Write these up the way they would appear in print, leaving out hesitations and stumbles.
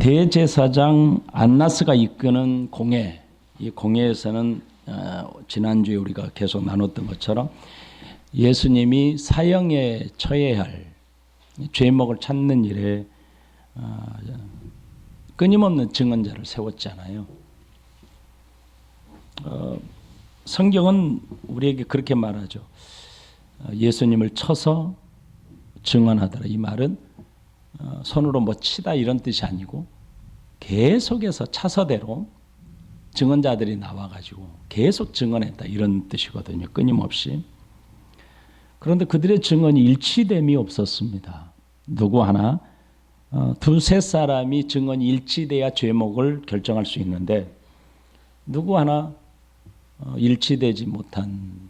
대제사장 안나스가 이끄는 공회, 이 공회에서는 지난주에 우리가 계속 나눴던 것처럼 예수님이 사형에 처해야 할 죄목을 찾는 일에 끊임없는 증언자를 세웠잖아요. 성경은 우리에게 그렇게 말하죠. 예수님을 쳐서 증언하더라. 이 말은 손으로 뭐 치다 이런 뜻이 아니고 계속해서 차서대로 증언자들이 나와가지고 계속 증언했다 이런 뜻이거든요. 끊임없이. 그런데 그들의 증언이 일치됨이 없었습니다. 누구 하나 두세 사람이 증언이 일치돼야 죄목을 결정할 수 있는데 누구 하나 일치되지 못한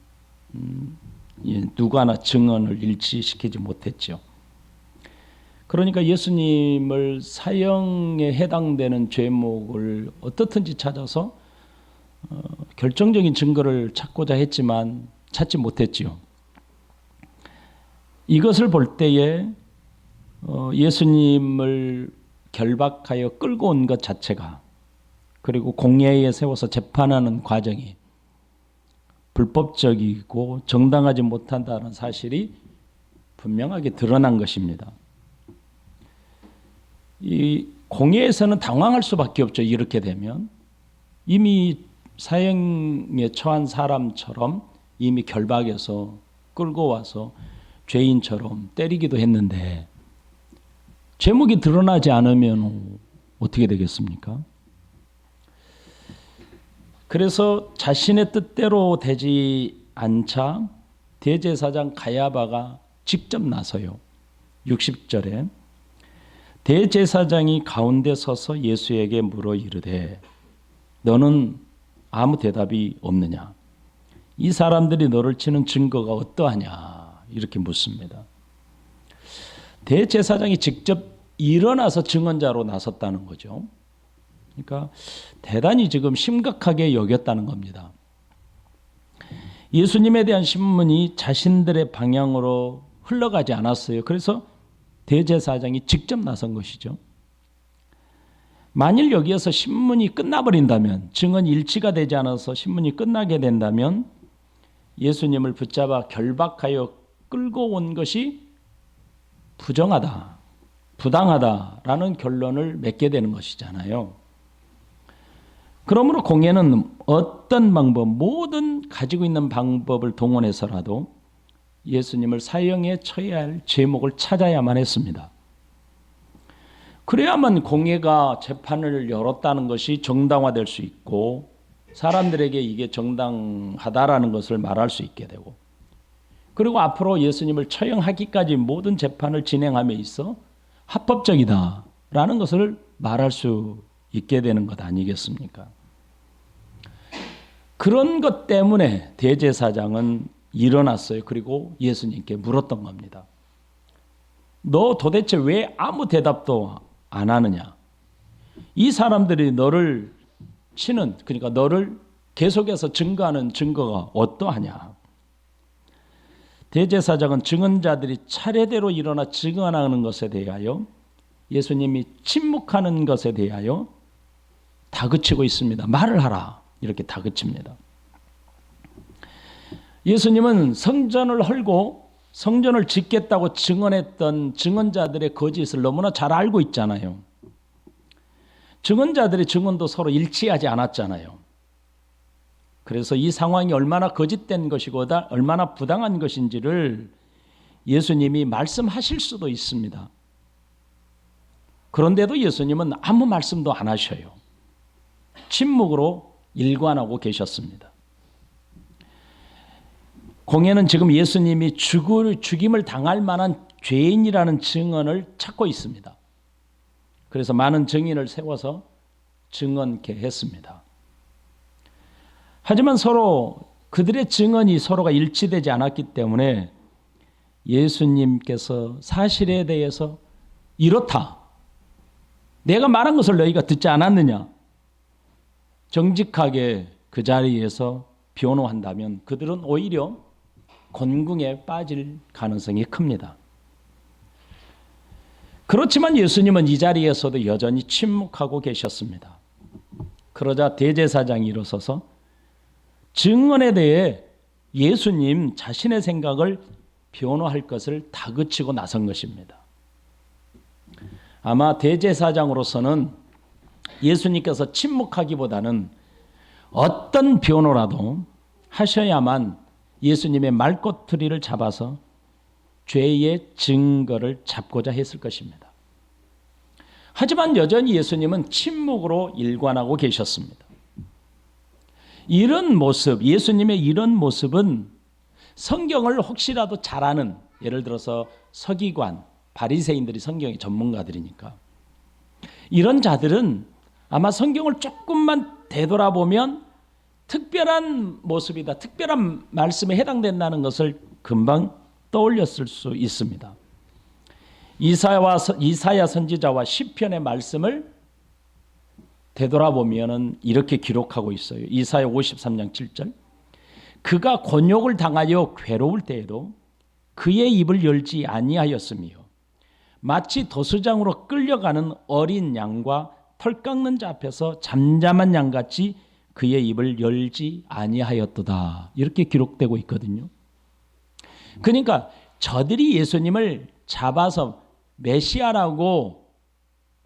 누구 하나 증언을 일치시키지 못했죠. 그러니까 예수님을 사형에 해당되는 죄목을 어떻든지 찾아서 결정적인 증거를 찾고자 했지만 찾지 못했지요. 이것을 볼 때에 예수님을 결박하여 끌고 온 것 자체가 그리고 공회에 세워서 재판하는 과정이 불법적이고 정당하지 못한다는 사실이 분명하게 드러난 것입니다. 이 공회에서는 당황할 수밖에 없죠. 이렇게 되면 이미 사형에 처한 사람처럼 이미 결박해서 끌고 와서 죄인처럼 때리기도 했는데 제목이 드러나지 않으면 어떻게 되겠습니까? 그래서 자신의 뜻대로 되지 않자 대제사장 가야바가 직접 나서요. 60절에 대제사장이 가운데 서서 예수에게 물어 이르되 너는 아무 대답이 없느냐? 이 사람들이 너를 치는 증거가 어떠하냐? 이렇게 묻습니다. 대제사장이 직접 일어나서 증언자로 나섰다는 거죠. 그러니까 대단히 지금 심각하게 여겼다는 겁니다. 예수님에 대한 신문이 자신들의 방향으로 흘러가지 않았어요. 그래서 대제사장이 직접 나선 것이죠. 만일 여기에서 신문이 끝나버린다면, 증언이 일치가 되지 않아서 신문이 끝나게 된다면 예수님을 붙잡아 결박하여 끌고 온 것이 부정하다, 부당하다라는 결론을 맺게 되는 것이잖아요. 그러므로 공회는 어떤 방법, 모든 가지고 있는 방법을 동원해서라도 예수님을 사형에 처해야 할 제목을 찾아야만 했습니다. 그래야만 공회가 재판을 열었다는 것이 정당화될 수 있고 사람들에게 이게 정당하다라는 것을 말할 수 있게 되고 그리고 앞으로 예수님을 처형하기까지 모든 재판을 진행함에 있어 합법적이다라는 것을 말할 수 있게 되는 것 아니겠습니까? 그런 것 때문에 대제사장은 일어났어요. 그리고 예수님께 물었던 겁니다. 너 도대체 왜 아무 대답도 안 하느냐? 이 사람들이 너를 치는, 그러니까 너를 계속해서 증거하는 증거가 어떠하냐? 대제사장은 증언자들이 차례대로 일어나 증언하는 것에 대하여 예수님이 침묵하는 것에 대하여 다그치고 있습니다. 말을 하라. 이렇게 다그칩니다. 예수님은 성전을 헐고 성전을 짓겠다고 증언했던 증언자들의 거짓을 너무나 잘 알고 있잖아요. 증언자들의 증언도 서로 일치하지 않았잖아요. 그래서 이 상황이 얼마나 거짓된 것이고 얼마나 부당한 것인지를 예수님이 말씀하실 수도 있습니다. 그런데도 예수님은 아무 말씀도 안 하셔요. 침묵으로 일관하고 계셨습니다. 공회는 지금 예수님이 죽임을 당할 만한 죄인이라는 증언을 찾고 있습니다. 그래서 많은 증인을 세워서 증언케 했습니다. 하지만 서로 그들의 증언이 서로가 일치되지 않았기 때문에 예수님께서 사실에 대해서 이렇다. 내가 말한 것을 너희가 듣지 않았느냐? 정직하게 그 자리에서 변호한다면 그들은 오히려 곤궁에 빠질 가능성이 큽니다. 그렇지만 예수님은 이 자리에서도 여전히 침묵하고 계셨습니다. 그러자 대제사장이 일어서서 증언에 대해 예수님 자신의 생각을 변호할 것을 다그치고 나선 것입니다. 아마 대제사장으로서는 예수님께서 침묵하기보다는 어떤 변호라도 하셔야만 예수님의 말꼬투리를 잡아서 죄의 증거를 잡고자 했을 것입니다. 하지만 여전히 예수님은 침묵으로 일관하고 계셨습니다. 이런 모습, 예수님의 이런 모습은 성경을 혹시라도 잘 아는, 예를 들어서 서기관, 바리새인들이 성경의 전문가들이니까 이런 자들은 아마 성경을 조금만 되돌아보면 특별한 모습이다, 특별한 말씀에 해당된다는 것을 금방 떠올렸을 수 있습니다. 이사야 선지자와 시편의 말씀을 되돌아보면 이렇게 기록하고 있어요. 이사야 53장 7절. 그가 곤욕을 당하여 괴로울 때에도 그의 입을 열지 아니하였으며 마치 도수장으로 끌려가는 어린 양과 털 깎는 자 앞에서 잠잠한 양같이 그의 입을 열지 아니하였도다. 이렇게 기록되고 있거든요. 그러니까 저들이 예수님을 잡아서 메시아라고,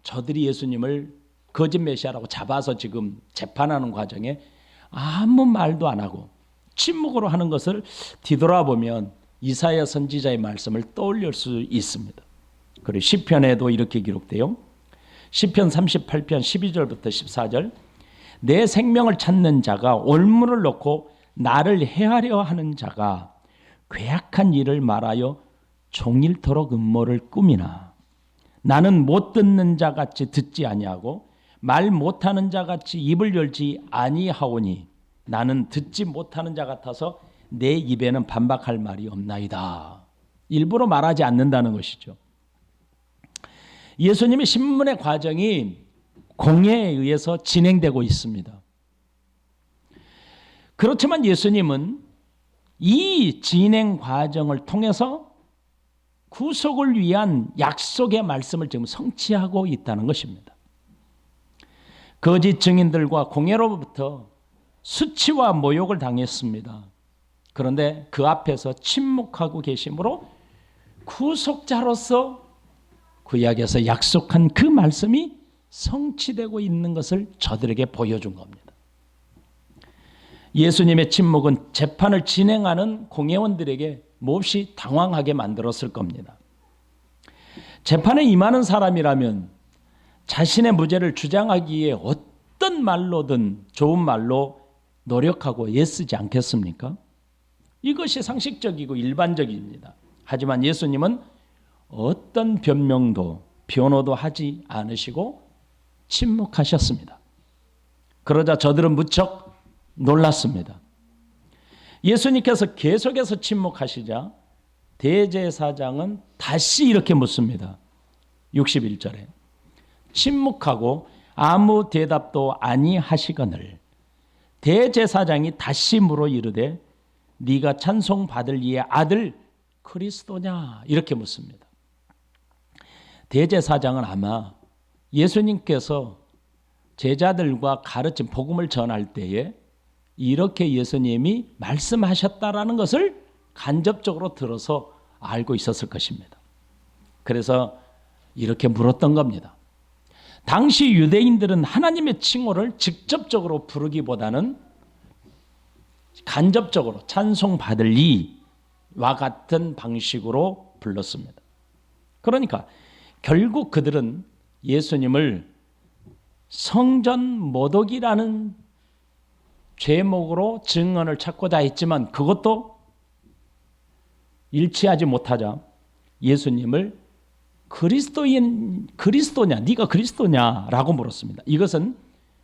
저들이 예수님을 거짓 메시아라고 잡아서 지금 재판하는 과정에 아무 말도 안 하고 침묵으로 하는 것을 뒤돌아보면 이사야 선지자의 말씀을 떠올릴 수 있습니다. 그리고 시편에도 이렇게 기록돼요. 시편 38편 12절부터 14절. 내 생명을 찾는 자가 올무를 놓고 나를 해하려 하는 자가 괴악한 일을 말하여 종일토록 음모를 꾸미나 나는 못 듣는 자 같이 듣지 아니하고 말 못하는 자 같이 입을 열지 아니하오니 나는 듣지 못하는 자 같아서 내 입에는 반박할 말이 없나이다. 일부러 말하지 않는다는 것이죠. 예수님의 신문의 과정이 공회에 의해서 진행되고 있습니다. 그렇지만 예수님은 이 진행 과정을 통해서 구속을 위한 약속의 말씀을 지금 성취하고 있다는 것입니다. 거짓 증인들과 공회로부터 수치와 모욕을 당했습니다. 그런데 그 앞에서 침묵하고 계심으로 구속자로서 구약에서 약속한 그 말씀이 성취되고 있는 것을 저들에게 보여준 겁니다. 예수님의 침묵은 재판을 진행하는 공회원들에게 몹시 당황하게 만들었을 겁니다. 재판에 임하는 사람이라면 자신의 무죄를 주장하기 위해 어떤 말로든 좋은 말로 노력하고 애쓰지 않겠습니까? 이것이 상식적이고 일반적입니다. 하지만 예수님은 어떤 변명도 변호도 하지 않으시고 침묵하셨습니다. 그러자 저들은 무척 놀랐습니다. 예수님께서 계속해서 침묵하시자 대제사장은 다시 이렇게 묻습니다. 61절에 침묵하고 아무 대답도 아니하시거늘 대제사장이 다시 물어 이르되 네가 찬송받을 이의 아들 그리스도냐 이렇게 묻습니다. 대제사장은 아마 예수님께서 제자들과 가르친 복음을 전할 때에 이렇게 예수님이 말씀하셨다라는 것을 간접적으로 들어서 알고 있었을 것입니다. 그래서 이렇게 물었던 겁니다. 당시 유대인들은 하나님의 칭호를 직접적으로 부르기보다는 간접적으로 찬송받을 이와 같은 방식으로 불렀습니다. 그러니까 결국 그들은 예수님을 성전 모독이라는 제목으로 증언을 찾고자 했지만 그것도 일치하지 못하자 예수님을 그리스도냐, 네가 그리스도냐라고 물었습니다. 이것은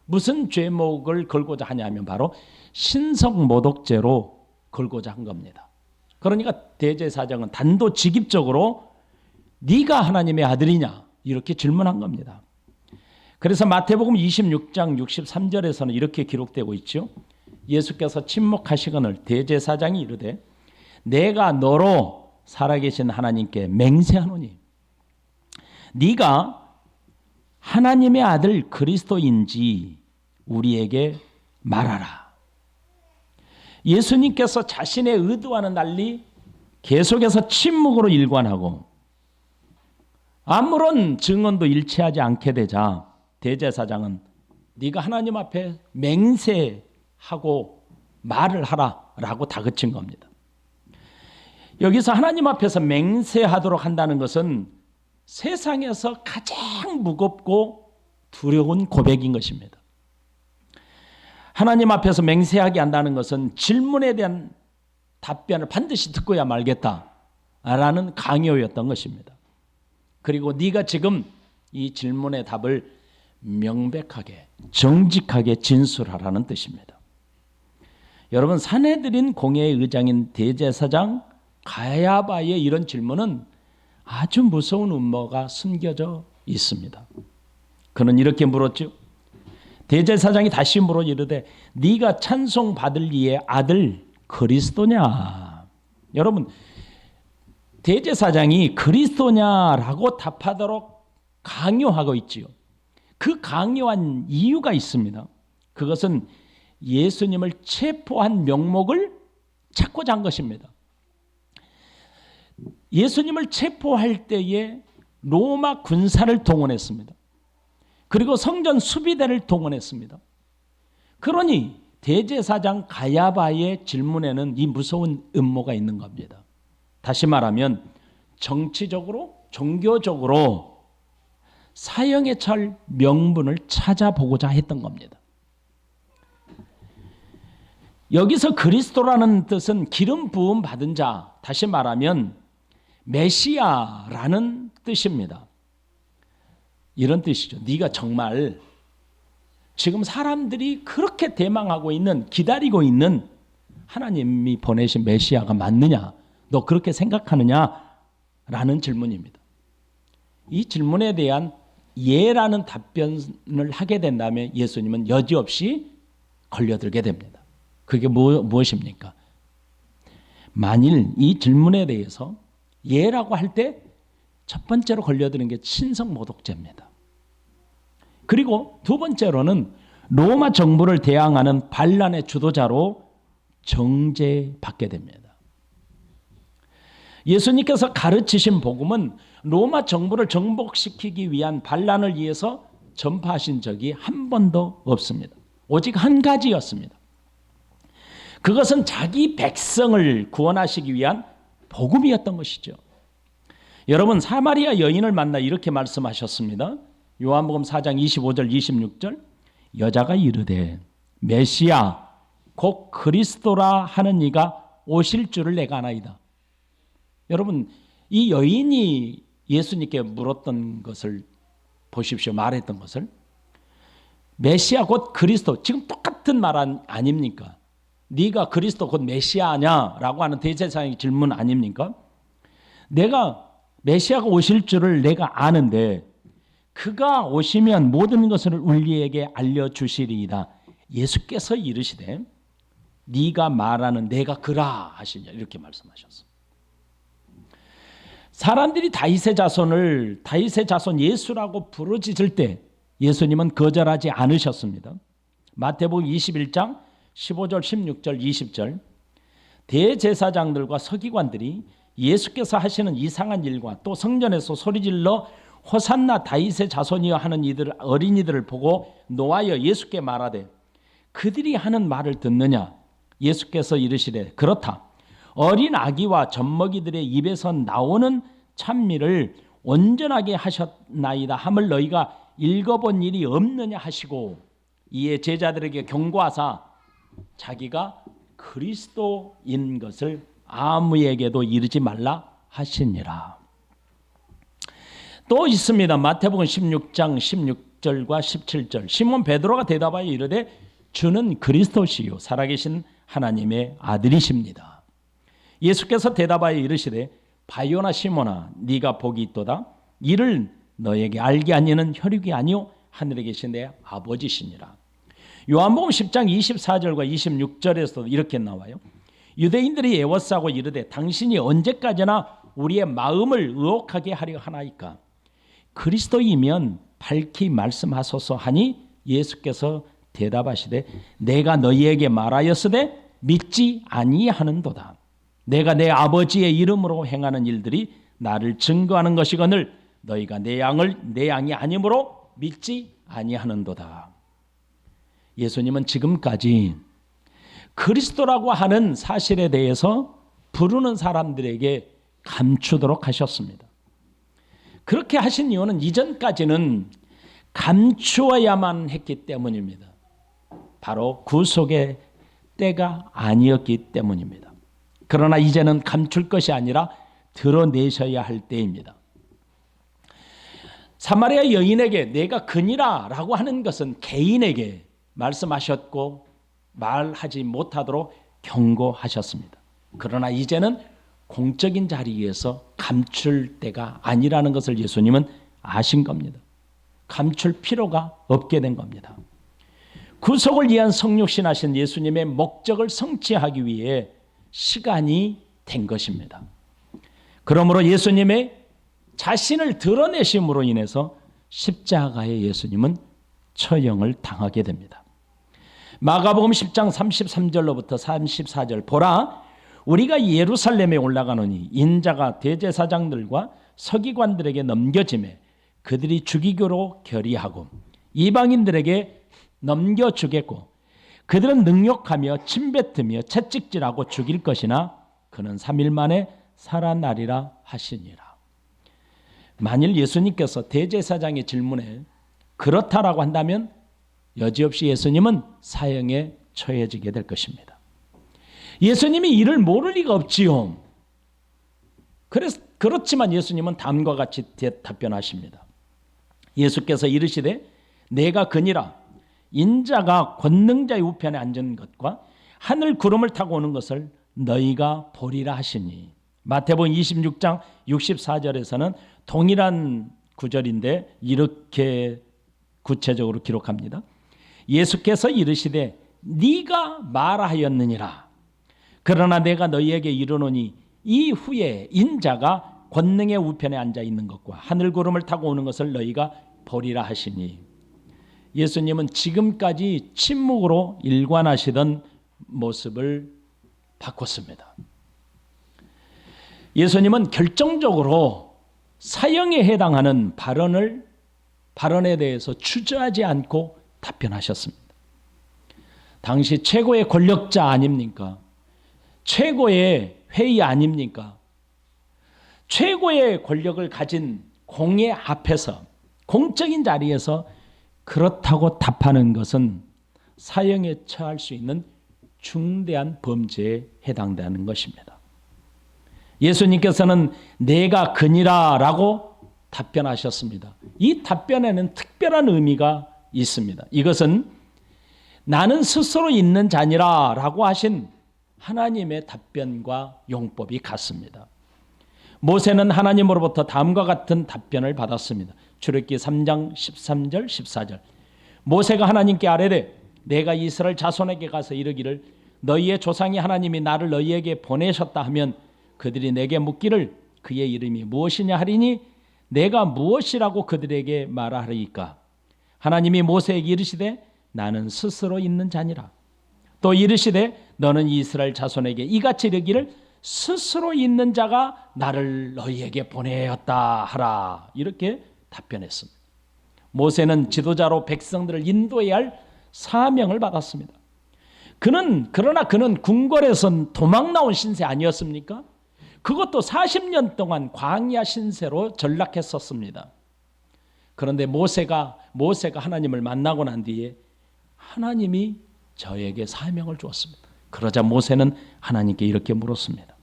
무슨 죄목을 걸고자 하냐면 바로 신성 모독죄로 걸고자 한 겁니다. 그러니까 대제사장은 단도직입적으로 네가 하나님의 아들이냐 이렇게 질문한 겁니다. 그래서 마태복음 26장 63절에서는 이렇게 기록되고 있죠. 예수께서 침묵하시거늘 대제사장이 이르되 내가 너로 살아계신 하나님께 맹세하노니 네가 하나님의 아들 그리스도인지 우리에게 말하라. 예수님께서 자신의 의도와는 달리 계속해서 침묵으로 일관하고 아무런 증언도 일치하지 않게 되자 대제사장은 네가 하나님 앞에 맹세하고 말을 하라라고 다그친 겁니다. 여기서 하나님 앞에서 맹세하도록 한다는 것은 세상에서 가장 무겁고 두려운 고백인 것입니다. 하나님 앞에서 맹세하게 한다는 것은 질문에 대한 답변을 반드시 듣고야 말겠다라는 강요였던 것입니다. 그리고 네가 지금 이 질문의 답을 명백하게 정직하게 진술하라는 뜻입니다. 여러분, 사내들인 공회의 의장인 대제사장 가야바의 이런 질문은 아주 무서운 음모가 숨겨져 있습니다. 그는 이렇게 물었죠. 대제사장이 다시 물어 이르되 네가 찬송받을 이의 아들 그리스도냐. 여러분, 대제사장이 그리스도냐라고 답하도록 강요하고 있지요. 그 강요한 이유가 있습니다. 그것은 예수님을 체포한 명목을 찾고자 한 것입니다. 예수님을 체포할 때에 로마 군사를 동원했습니다. 그리고 성전 수비대를 동원했습니다. 그러니 대제사장 가야바의 질문에는 이 무서운 음모가 있는 겁니다. 다시 말하면 정치적으로, 종교적으로 사형에 처할 명분을 찾아보고자 했던 겁니다. 여기서 그리스도라는 뜻은 기름 부음 받은 자, 다시 말하면 메시아라는 뜻입니다. 이런 뜻이죠. 네가 정말 지금 사람들이 그렇게 대망하고 있는, 기다리고 있는 하나님이 보내신 메시아가 맞느냐? 너 그렇게 생각하느냐? 라는 질문입니다. 이 질문에 대한 예라는 답변을 하게 된다면 예수님은 여지없이 걸려들게 됩니다. 그게 무엇입니까? 만일 이 질문에 대해서 예라고 할 때 첫 번째로 걸려드는 게 신성모독죄입니다. 그리고 두 번째로는 로마 정부를 대항하는 반란의 주도자로 정죄받게 됩니다. 예수님께서 가르치신 복음은 로마 정부를 정복시키기 위한 반란을 위해서 전파하신 적이 한 번도 없습니다. 오직 한 가지였습니다. 그것은 자기 백성을 구원하시기 위한 복음이었던 것이죠. 여러분, 사마리아 여인을 만나 이렇게 말씀하셨습니다. 요한복음 4장 25절 26절 여자가 이르되 메시아 곧 그리스도라 하는 이가 오실 줄을 내가 아나이다. 여러분, 이 여인이 예수님께 물었던 것을 보십시오. 말했던 것을 메시아 곧 그리스도, 지금 똑같은 말 아닙니까? 네가 그리스도 곧 메시아냐? 라고 하는 대제사장의 질문 아닙니까? 내가 메시아가 오실 줄을 내가 아는데 그가 오시면 모든 것을 우리에게 알려주시리이다. 예수께서 이르시되 네가 말하는 내가 그라 하시냐 이렇게 말씀하셨습니다. 사람들이 다윗의 자손 예수라고 부르짖을 때 예수님은 거절하지 않으셨습니다. 마태복음 21장 15절 16절 20절 대제사장들과 서기관들이 예수께서 하시는 이상한 일과 또 성전에서 소리질러 호산나 다윗의 자손이여 하는 이들 어린이들을 보고 노하여 예수께 말하되 그들이 하는 말을 듣느냐? 예수께서 이르시되 그렇다. 어린 아기와 젖먹이들의 입에서 나오는 찬미를 온전하게 하셨나이다 함을 너희가 읽어본 일이 없느냐 하시고 이에 제자들에게 경고하사 자기가 그리스도인 것을 아무에게도 이르지 말라 하시니라. 또 있습니다. 마태복음 16장 16절과 17절 시몬 베드로가 대답하여 이르되 주는 그리스도시요 살아계신 하나님의 아들이십니다. 예수께서 대답하여 이르시되 바요나 시몬아 네가 복이 있도다. 이를 너에게 알게 하니는 혈육이 아니요 하늘에 계신 내 아버지시니라. 요한복음 10장 24절과 26절에서도 이렇게 나와요. 유대인들이 애워싸고 이르되 당신이 언제까지나 우리의 마음을 의혹하게 하려 하나이까? 그리스도이면 밝히 말씀하소서 하니 예수께서 대답하시되 내가 너희에게 말하였으되 믿지 아니하는도다. 내가 내 아버지의 이름으로 행하는 일들이 나를 증거하는 것이거늘 너희가 내 양이 아니므로 믿지 아니하는도다. 예수님은 지금까지 그리스도라고 하는 사실에 대해서 부르는 사람들에게 감추도록 하셨습니다. 그렇게 하신 이유는 이전까지는 감추어야만 했기 때문입니다. 바로 구속의 때가 아니었기 때문입니다. 그러나 이제는 감출 것이 아니라 드러내셔야 할 때입니다. 사마리아 여인에게 내가 그니라 라고 하는 것은 개인에게 말씀하셨고 말하지 못하도록 경고하셨습니다. 그러나 이제는 공적인 자리에서 감출 때가 아니라는 것을 예수님은 아신 겁니다. 감출 필요가 없게 된 겁니다. 구속을 위한 성육신하신 예수님의 목적을 성취하기 위해 시간이 된 것입니다. 그러므로 예수님의 자신을 드러내심으로 인해서 십자가에 예수님은 처형을 당하게 됩니다. 마가복음 10장 33절로부터 34절 보라 우리가 예루살렘에 올라가노니 인자가 대제사장들과 서기관들에게 넘겨지매 그들이 죽이기로 결의하고 이방인들에게 넘겨주겠고 그들은 능욕하며 침뱉으며 채찍질하고 죽일 것이나 그는 3일 만에 살아나리라 하시니라. 만일 예수님께서 대제사장의 질문에 그렇다라고 한다면 여지없이 예수님은 사형에 처해지게 될 것입니다. 예수님이 이를 모를 리가 없지요. 그렇지만 예수님은 다음과 같이 답변하십니다. 예수께서 이르시되 내가 그니라 인자가 권능자의 우편에 앉은 것과 하늘 구름을 타고 오는 것을 너희가 보리라 하시니. 마태복음 26장 64절에서는 동일한 구절인데 이렇게 구체적으로 기록합니다. 예수께서 이르시되 네가 말하였느니라. 그러나 내가 너희에게 이르노니 이후에 인자가 권능의 우편에 앉아 있는 것과 하늘 구름을 타고 오는 것을 너희가 보리라 하시니. 예수님은 지금까지 침묵으로 일관하시던 모습을 바꿨습니다. 예수님은 결정적으로 사형에 해당하는 발언에 대해서 주저하지 않고 답변하셨습니다. 당시 최고의 권력자 아닙니까? 최고의 회의 아닙니까? 최고의 권력을 가진 공의 앞에서 공적인 자리에서 그렇다고 답하는 것은 사형에 처할 수 있는 중대한 범죄에 해당되는 것입니다. 예수님께서는 내가 그니라 라고 답변하셨습니다. 이 답변에는 특별한 의미가 있습니다. 이것은 나는 스스로 있는 자니라 라고 하신 하나님의 답변과 용법이 같습니다. 모세는 하나님으로부터 다음과 같은 답변을 받았습니다. 출애굽기 3장 13절 14절 모세가 하나님께 아뢰되 내가 이스라엘 자손에게 가서 이르기를 너희의 조상이 하나님이 나를 너희에게 보내셨다 하면 그들이 내게 묻기를 그의 이름이 무엇이냐 하리니 내가 무엇이라고 그들에게 말하리이까. 하나님이 모세에게 이르시되 나는 스스로 있는 자니라. 또 이르시되 너는 이스라엘 자손에게 이같이 이르기를 스스로 있는 자가 나를 너희에게 보내었다 하라. 이렇게 답변했습니다. 모세는 지도자로 백성들을 인도해야 할 사명을 받았습니다. 그러나 그는 궁궐에선 도망 나온 신세 아니었습니까? 그것도 40년 동안 광야 신세로 전락했었습니다. 그런데 모세가 하나님을 만나고 난 뒤에 하나님이 저에게 사명을 주었습니다. 그러자 모세는 하나님께 이렇게 물었습니다.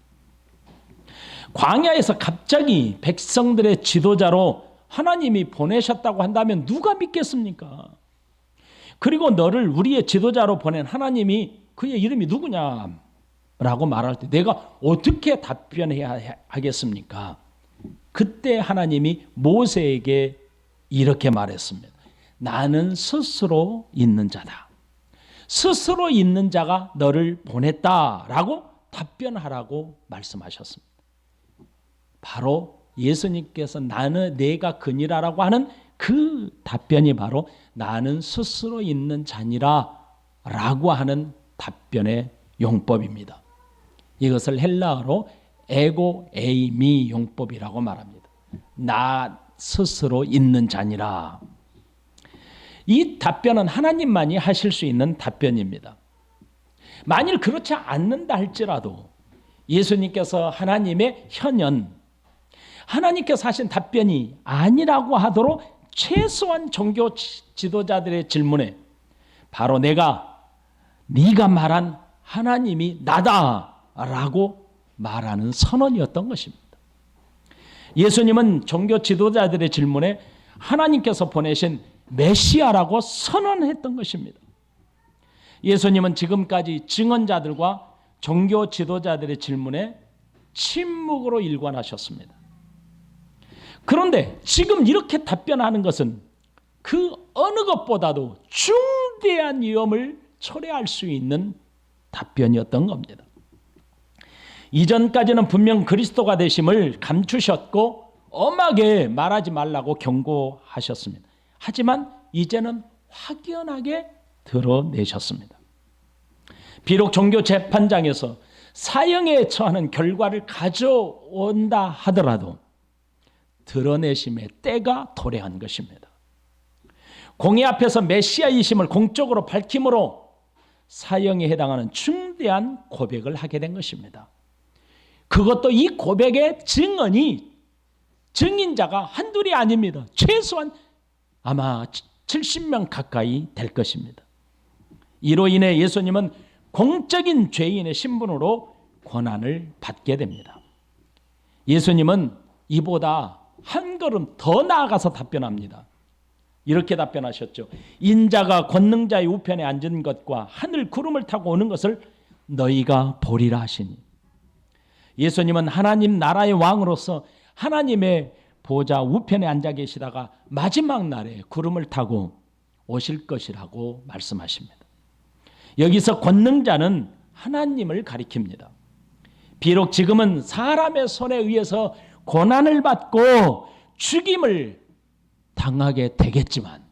광야에서 갑자기 백성들의 지도자로 하나님이 보내셨다고 한다면 누가 믿겠습니까? 그리고 너를 우리의 지도자로 보낸 하나님이 그의 이름이 누구냐? 라고 말할 때 내가 어떻게 답변해야 하겠습니까? 그때 하나님이 모세에게 이렇게 말했습니다. 나는 스스로 있는 자다. 스스로 있는 자가 너를 보냈다라고 답변하라고 말씀하셨습니다. 바로 예수님께서 나는 내가 그니라라고 하는 그 답변이 바로 나는 스스로 있는 자니라 라고 하는 답변의 용법입니다. 이것을 헬라어로 에고 에이미 용법이라고 말합니다. 나 스스로 있는 자니라. 이 답변은 하나님만이 하실 수 있는 답변입니다. 만일 그렇지 않는다 할지라도 예수님께서 하나님의 현현, 하나님께서 하신 답변이 아니라고 하도록 최소한 종교 지도자들의 질문에 바로 네가 말한 하나님이 나다라고 말하는 선언이었던 것입니다. 예수님은 종교 지도자들의 질문에 하나님께서 보내신 메시아라고 선언했던 것입니다. 예수님은 지금까지 증언자들과 종교 지도자들의 질문에 침묵으로 일관하셨습니다. 그런데 지금 이렇게 답변하는 것은 그 어느 것보다도 중대한 위험을 초래할 수 있는 답변이었던 겁니다. 이전까지는 분명 그리스도가 되심을 감추셨고 엄하게 말하지 말라고 경고하셨습니다. 하지만 이제는 확연하게 드러내셨습니다. 비록 종교 재판장에서 사형에 처하는 결과를 가져온다 하더라도 드러내심의 때가 도래한 것입니다. 공의 앞에서 메시아이심을 공적으로 밝힘으로 사형에 해당하는 중대한 고백을 하게 된 것입니다. 그것도 이 고백의 증인자가 한둘이 아닙니다. 최소한 아마 70명 가까이 될 것입니다. 이로 인해 예수님은 공적인 죄인의 신분으로 권한을 받게 됩니다. 예수님은 이보다 한 걸음 더 나아가서 답변합니다. 이렇게 답변하셨죠. 인자가 권능자의 우편에 앉은 것과 하늘 구름을 타고 오는 것을 너희가 보리라 하시니. 예수님은 하나님 나라의 왕으로서 하나님의 보좌 우편에 앉아 계시다가 마지막 날에 구름을 타고 오실 것이라고 말씀하십니다. 여기서 권능자는 하나님을 가리킵니다. 비록 지금은 사람의 손에 의해서 고난을 받고 죽임을 당하게 되겠지만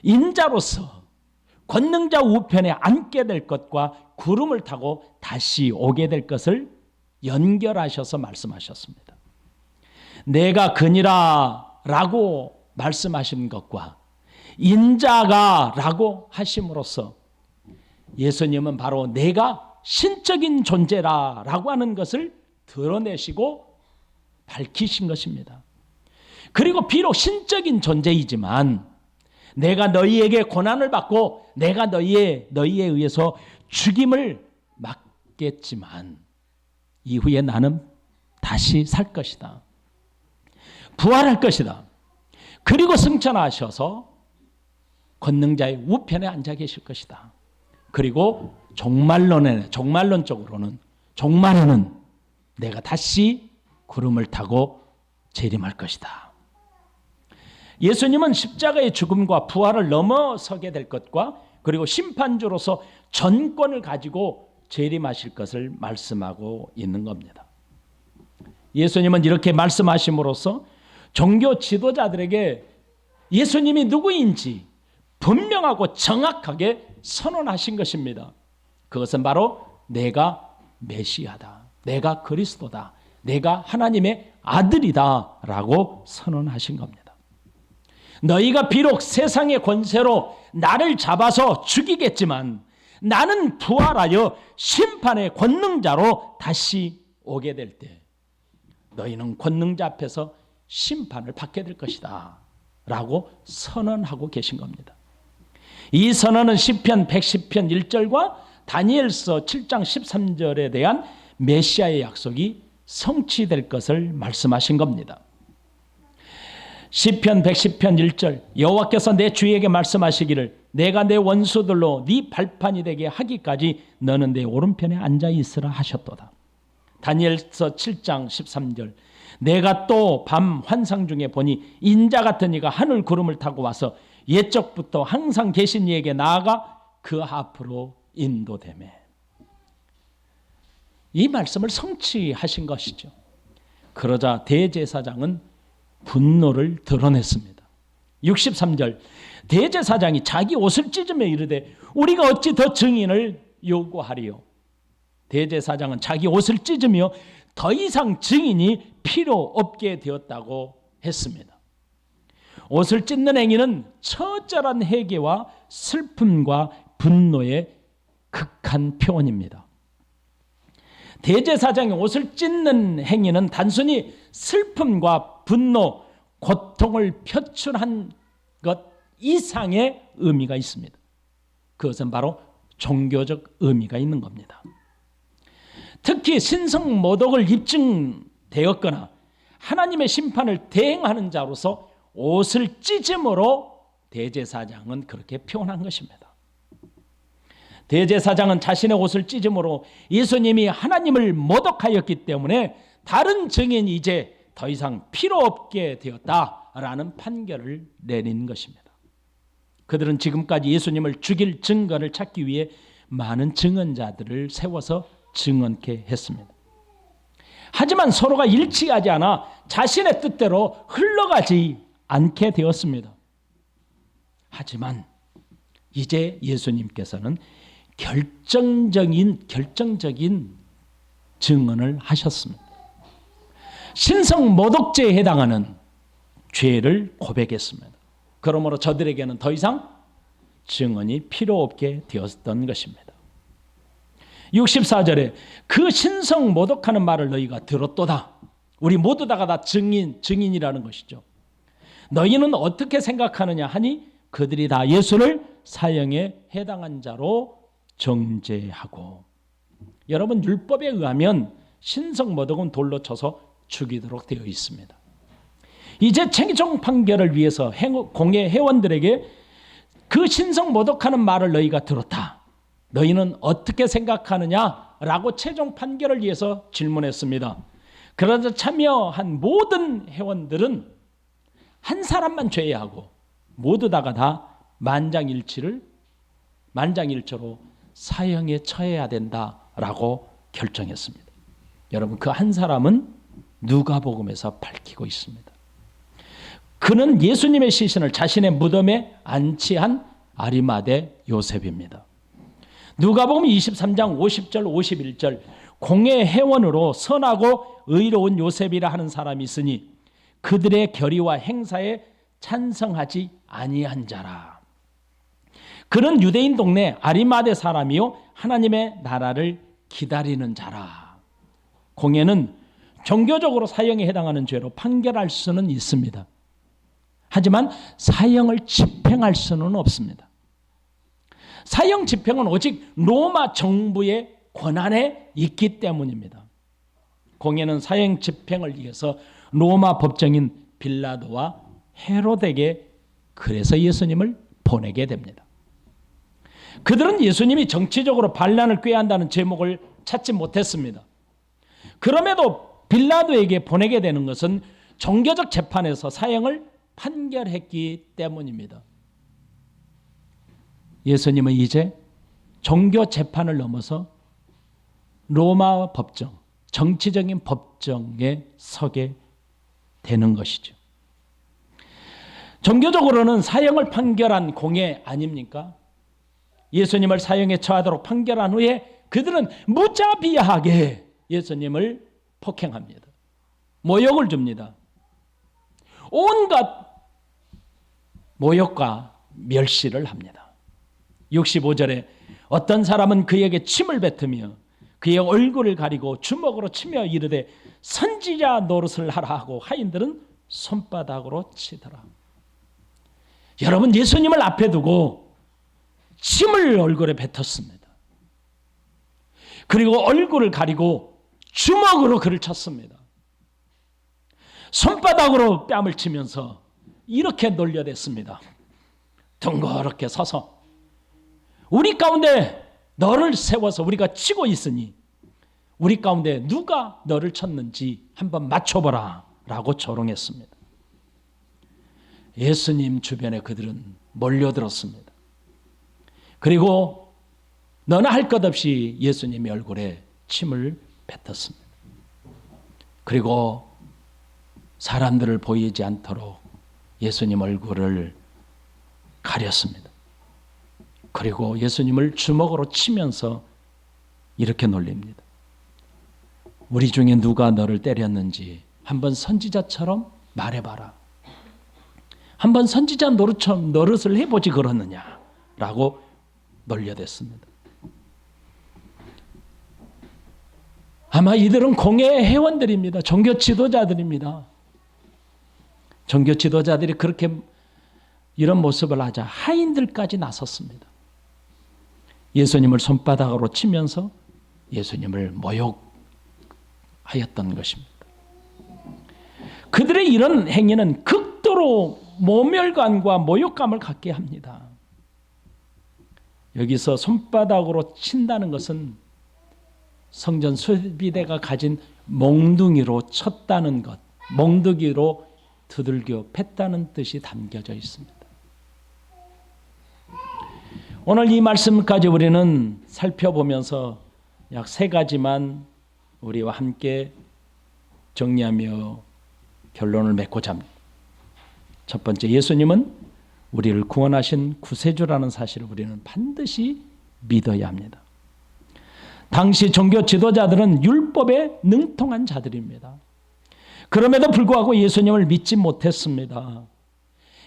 인자로서 권능자 우편에 앉게 될 것과 구름을 타고 다시 오게 될 것을 연결하셔서 말씀하셨습니다. 내가 그니라 라고 말씀하신 것과 인자가 라고 하심으로써 예수님은 바로 내가 신적인 존재라 라고 하는 것을 드러내시고 밝히신 것입니다. 그리고 비록 신적인 존재이지만 내가 너희에게 고난을 받고 내가 너희에 의해서 죽임을 맞겠지만 이후에 나는 다시 살 것이다. 부활할 것이다. 그리고 승천하셔서 권능자의 우편에 앉아 계실 것이다. 그리고 종말론적으로는 종말에는 내가 다시 구름을 타고 재림할 것이다. 예수님은 십자가의 죽음과 부활을 넘어서게 될 것과 그리고 심판주로서 전권을 가지고 재림하실 것을 말씀하고 있는 겁니다. 예수님은 이렇게 말씀하심으로써 종교 지도자들에게 예수님이 누구인지 분명하고 정확하게 선언하신 것입니다. 그것은 바로 내가 메시아다. 내가 그리스도다. 내가 하나님의 아들이다 라고 선언하신 겁니다. 너희가 비록 세상의 권세로 나를 잡아서 죽이겠지만 나는 부활하여 심판의 권능자로 다시 오게 될 때 너희는 권능자 앞에서 심판을 받게 될 것이다 라고 선언하고 계신 겁니다. 이 선언은 시편 110편 1절과 다니엘서 7장 13절에 대한 메시아의 약속이 성취될 것을 말씀하신 겁니다. 시편 110편 1절 여호와께서 내 주에게 말씀하시기를 내가 내 원수들로 네 발판이 되게 하기까지 너는 내 오른편에 앉아 있으라 하셨도다. 다니엘서 7장 13절 내가 또 밤 환상 중에 보니 인자 같은 이가 하늘 구름을 타고 와서 옛적부터 항상 계신 이에게 나아가 그 앞으로 인도되매. 이 말씀을 성취하신 것이죠. 그러자 대제사장은 분노를 드러냈습니다. 63절, 대제사장이 자기 옷을 찢으며 이르되 우리가 어찌 더 증인을 요구하리요. 대제사장은 자기 옷을 찢으며 더 이상 증인이 필요 없게 되었다고 했습니다. 옷을 찢는 행위는 처절한 회개와 슬픔과 분노의 극한 표현입니다. 대제사장의 옷을 찢는 행위는 단순히 슬픔과 분노, 고통을 표출한 것 이상의 의미가 있습니다. 그것은 바로 종교적 의미가 있는 겁니다. 특히 신성 모독을 입증되었거나 하나님의 심판을 대행하는 자로서 옷을 찢음으로 대제사장은 그렇게 표현한 것입니다. 대제사장은 자신의 옷을 찢음으로 예수님이 하나님을 모독하였기 때문에 다른 증인이 이제 더 이상 필요 없게 되었다라는 판결을 내린 것입니다. 그들은 지금까지 예수님을 죽일 증거를 찾기 위해 많은 증언자들을 세워서 증언케 했습니다. 하지만 서로가 일치하지 않아 자신의 뜻대로 흘러가지 않게 되었습니다. 하지만 이제 예수님께서는 결정적인 증언을 하셨습니다. 신성 모독죄에 해당하는 죄를 고백했습니다. 그러므로 저들에게는 더 이상 증언이 필요 없게 되었던 것입니다. 64절에 그 신성 모독하는 말을 너희가 들었도다. 우리 모두 다가 증인이라는 것이죠. 너희는 어떻게 생각하느냐 하니 그들이 다 예수를 사형에 해당한 자로 정죄하고. 여러분, 율법에 의하면 신성 모독은 돌로 쳐서 죽이도록 되어 있습니다. 이제 최종 판결을 위해서 공회 회원들에게 그 신성 모독하는 말을 너희가 들었다. 너희는 어떻게 생각하느냐라고 최종 판결을 위해서 질문했습니다. 그러자 참여한 모든 회원들은 한 사람만 제외하고 모두 다 만장일치로 사형에 처해야 된다라고 결정했습니다. 여러분, 그 한 사람은 누가복음에서 밝히고 있습니다. 그는 예수님의 시신을 자신의 무덤에 안치한 아리마대 요셉입니다. 누가복음 23장 50절 51절 공회 회원으로 선하고 의로운 요셉이라 하는 사람이 있으니 그들의 결의와 행사에 찬성하지 아니한 자라. 그는 유대인 동네 아리마대 사람이요 하나님의 나라를 기다리는 자라. 공회는 종교적으로 사형에 해당하는 죄로 판결할 수는 있습니다. 하지만 사형을 집행할 수는 없습니다. 사형 집행은 오직 로마 정부의 권한에 있기 때문입니다. 공회는 사형 집행을 위해서 로마 법정인 빌라도와 헤롯에게 그래서 예수님을 보내게 됩니다. 그들은 예수님이 정치적으로 반란을 꾀한다는 제목을 찾지 못했습니다. 그럼에도 빌라도에게 보내게 되는 것은 종교적 재판에서 사형을 판결했기 때문입니다. 예수님은 이제 종교 재판을 넘어서 로마 법정, 정치적인 법정에 서게 되는 것이죠. 종교적으로는 사형을 판결한 공회 아닙니까? 예수님을 사형에 처하도록 판결한 후에 그들은 무자비하게 예수님을 폭행합니다. 모욕을 줍니다. 온갖 모욕과 멸시를 합니다. 65절에 어떤 사람은 그에게 침을 뱉으며 그의 얼굴을 가리고 주먹으로 치며 이르되 선지자 노릇을 하라 하고 하인들은 손바닥으로 치더라. 여러분, 예수님을 앞에 두고 침을 얼굴에 뱉었습니다. 그리고 얼굴을 가리고 주먹으로 그를 쳤습니다. 손바닥으로 뺨을 치면서 이렇게 놀려댔습니다. 덩그렇게 서서 우리 가운데 너를 세워서 우리가 치고 있으니 우리 가운데 누가 너를 쳤는지 한번 맞춰보라 라고 조롱했습니다. 예수님 주변에 그들은 몰려들었습니다. 그리고 너나 할 것 없이 예수님의 얼굴에 침을 뱉었습니다. 그리고 사람들을 보이지 않도록 예수님 얼굴을 가렸습니다. 그리고 예수님을 주먹으로 치면서 이렇게 놀립니다. 우리 중에 누가 너를 때렸는지 한번 선지자처럼 말해봐라. 한번 선지자 노릇을 해보지 그러느냐 라고 놀려댔습니다. 아마 이들은 공회의 회원들입니다. 종교 지도자들입니다. 종교 지도자들이 그렇게 이런 모습을 하자 하인들까지 나섰습니다. 예수님을 손바닥으로 치면서 예수님을 모욕하였던 것입니다. 그들의 이런 행위는 극도로 모멸감과 모욕감을 갖게 합니다. 여기서 손바닥으로 친다는 것은 성전 수비대가 가진 몽둥이로 쳤다는 것, 몽둥이로 두들겨 팼다는 뜻이 담겨져 있습니다. 오늘 이 말씀까지 우리는 살펴보면서 약 3가지만 우리와 함께 정리하며 결론을 맺고자 합니다. 첫 번째, 예수님은 우리를 구원하신 구세주라는 사실을 우리는 반드시 믿어야 합니다. 당시 종교 지도자들은 율법에 능통한 자들입니다. 그럼에도 불구하고 예수님을 믿지 못했습니다.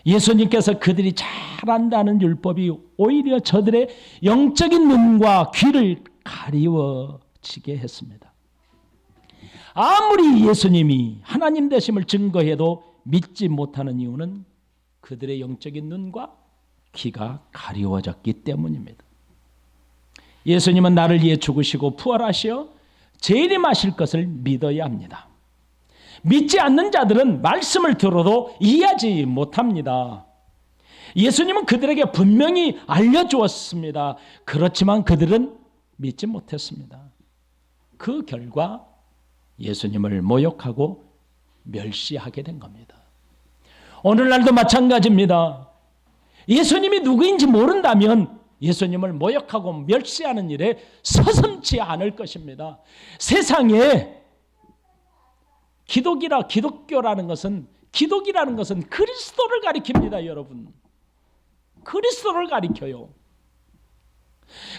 예수님께서 그들이 잘한다는 율법이 오히려 저들의 영적인 눈과 귀를 가리워지게 했습니다. 아무리 예수님이 하나님 되심을 증거해도 믿지 못하는 이유는 그들의 영적인 눈과 귀가 가리워졌기 때문입니다. 예수님은 나를 위해 죽으시고 부활하시어 재림하실 것을 믿어야 합니다. 믿지 않는 자들은 말씀을 들어도 이해하지 못합니다. 예수님은 그들에게 분명히 알려주었습니다. 그렇지만 그들은 믿지 못했습니다. 그 결과 예수님을 모욕하고 멸시하게 된 겁니다. 오늘날도 마찬가지입니다. 예수님이 누구인지 모른다면 예수님을 모욕하고 멸시하는 일에 서슴지 않을 것입니다. 세상에 기독이라는 것은 그리스도를 가리킵니다, 여러분. 그리스도를 가리켜요.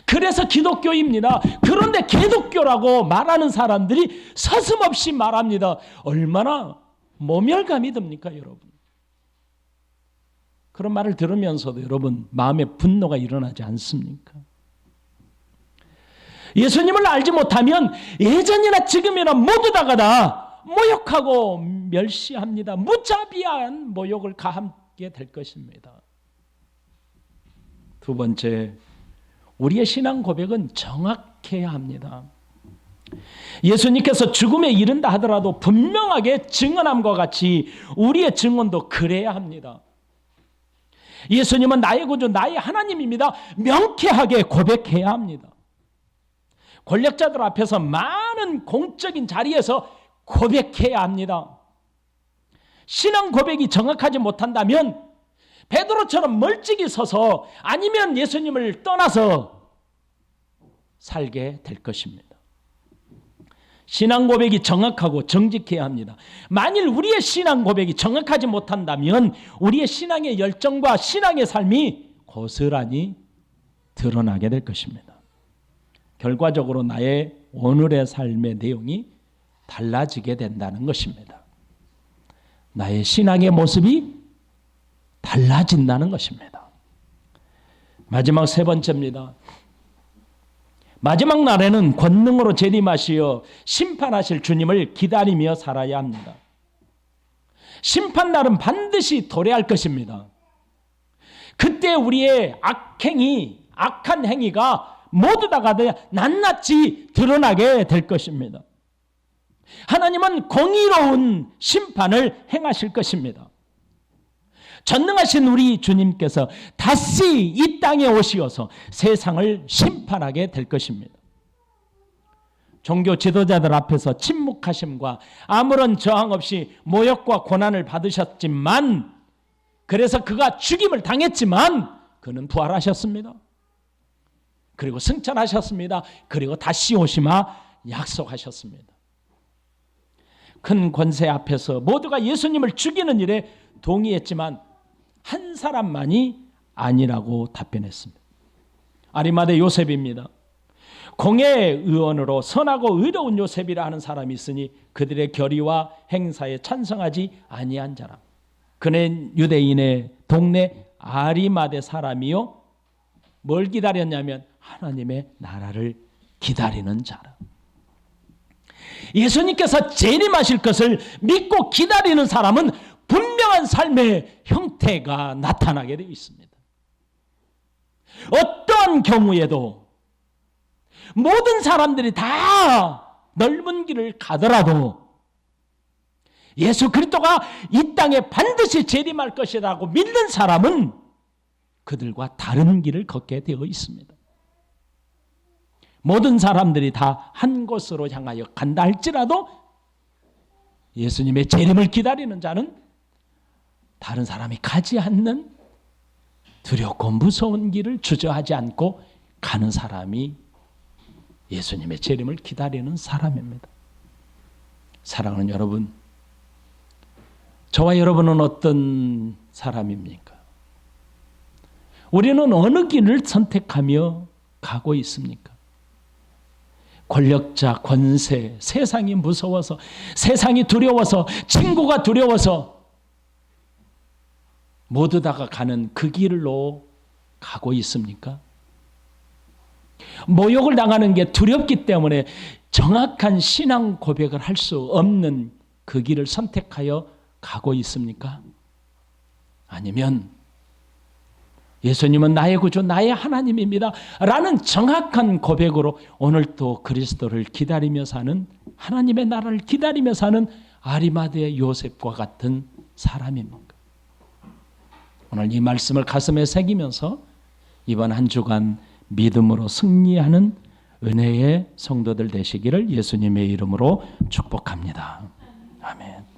그래서 기독교입니다. 그런데 기독교라고 말하는 사람들이 서슴없이 말합니다. 얼마나 모멸감이 듭니까, 여러분? 그런 말을 들으면서도 여러분 마음에 분노가 일어나지 않습니까? 예수님을 알지 못하면 예전이나 지금이나 모두 다가 모욕하고 멸시합니다. 무자비한 모욕을 가하게 될 것입니다. 두 번째, 우리의 신앙 고백은 정확해야 합니다. 예수님께서 죽음에 이른다 하더라도 분명하게 증언함과 같이 우리의 증언도 그래야 합니다. 예수님은 나의 구주, 나의 하나님입니다. 명쾌하게 고백해야 합니다. 권력자들 앞에서 많은 공적인 자리에서 고백해야 합니다. 신앙 고백이 정확하지 못한다면 베드로처럼 멀찍이 서서 아니면 예수님을 떠나서 살게 될 것입니다. 신앙 고백이 정확하고 정직해야 합니다. 만일 우리의 신앙 고백이 정확하지 못한다면 우리의 신앙의 열정과 신앙의 삶이 고스란히 드러나게 될 것입니다. 결과적으로 나의 오늘의 삶의 내용이 달라지게 된다는 것입니다. 나의 신앙의 모습이 달라진다는 것입니다. 마지막 3번째입니다. 마지막 날에는 권능으로 재림하시어 심판하실 주님을 기다리며 살아야 합니다. 심판날은 반드시 도래할 것입니다. 그때 우리의 악한 행위가 모두 다가 낱낱이 드러나게 될 것입니다. 하나님은 공의로운 심판을 행하실 것입니다. 전능하신 우리 주님께서 다시 이 땅에 오시어서 세상을 심판하게 될 것입니다. 종교 지도자들 앞에서 침묵하심과 아무런 저항 없이 모욕과 고난을 받으셨지만, 그래서 그가 죽임을 당했지만 그는 부활하셨습니다. 그리고 승천하셨습니다. 그리고 다시 오시마 약속하셨습니다. 큰 권세 앞에서 모두가 예수님을 죽이는 일에 동의했지만 한 사람만이 아니라고 답변했습니다. 아리마대 요셉입니다. 공의 의원으로 선하고 의로운 요셉이라 하는 사람이 있으니 그들의 결의와 행사에 찬성하지 아니한 자라. 그는 유대인의 동네 아리마대 사람이요, 뭘 기다렸냐면 하나님의 나라를 기다리는 자라. 예수님께서 재림하실 것을 믿고 기다리는 사람은 분명한 삶의 형태가 나타나게 되어 있습니다. 어떠한 경우에도 모든 사람들이 다 넓은 길을 가더라도 예수 그리스도가 이 땅에 반드시 재림할 것이라고 믿는 사람은 그들과 다른 길을 걷게 되어 있습니다. 모든 사람들이 다 한 곳으로 향하여 간다 할지라도 예수님의 재림을 기다리는 자는 다른 사람이 가지 않는 두렵고 무서운 길을 주저하지 않고 가는 사람이 예수님의 재림을 기다리는 사람입니다. 사랑하는 여러분, 저와 여러분은 어떤 사람입니까? 우리는 어느 길을 선택하며 가고 있습니까? 권력자, 권세, 세상이 무서워서, 세상이 두려워서, 친구가 두려워서 모두 다가 가는 그 길로 가고 있습니까? 모욕을 당하는 게 두렵기 때문에 정확한 신앙 고백을 할 수 없는 그 길을 선택하여 가고 있습니까? 아니면 예수님은 나의 구주, 나의 하나님입니다 라는 정확한 고백으로 오늘 또 그리스도를 기다리며 사는, 하나님의 나라를 기다리며 사는 아리마대의 요셉과 같은 사람입니까? 오늘 이 말씀을 가슴에 새기면서 이번 한 주간 믿음으로 승리하는 은혜의 성도들 되시기를 예수님의 이름으로 축복합니다. 아멘.